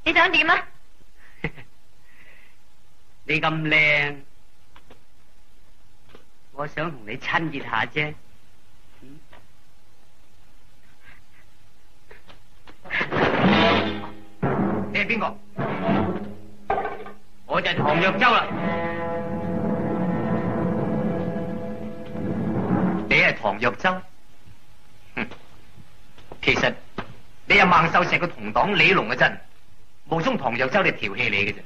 你想點啊？你咁靚，我想同你親熱下啫。你係邊個？我就係唐若舟啦。你係唐若舟？其實你係孟秀石嘅同黨李龍嘅真，冒充唐若舟嚟調戲你嘅啫。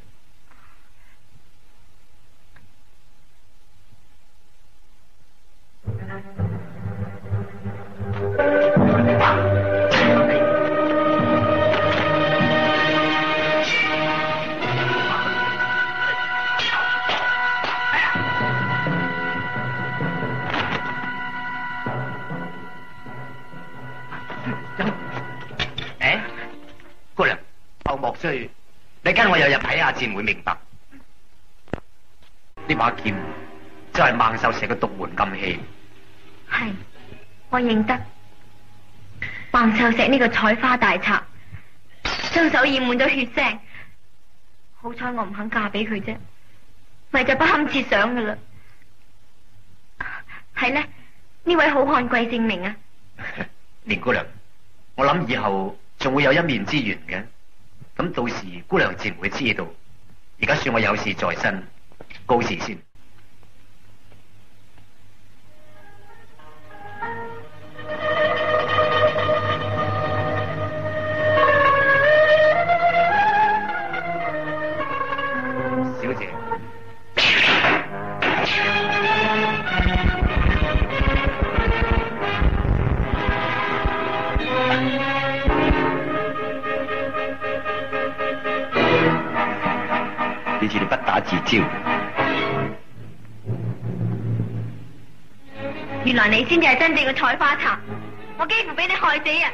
姑娘，後莫須，你跟我又入睇下戰會明白。呢把劍就係孟秀石嘅獨門禁器。係，我認得。孟秀石呢個採花大賊，雙手染滿咗血腥，好彩我唔肯嫁俾佢啫，咪就不堪設想噶啦。係呢，呢位好漢貴姓名啊？連姑娘，我諗以後仲會有一面之緣嘅，咁到時姑娘自然會知道。而家算我有事在身，告辭先。小姐，呢次你不打自招。原來你先至係真正嘅採花賊，我幾乎俾你害死啊！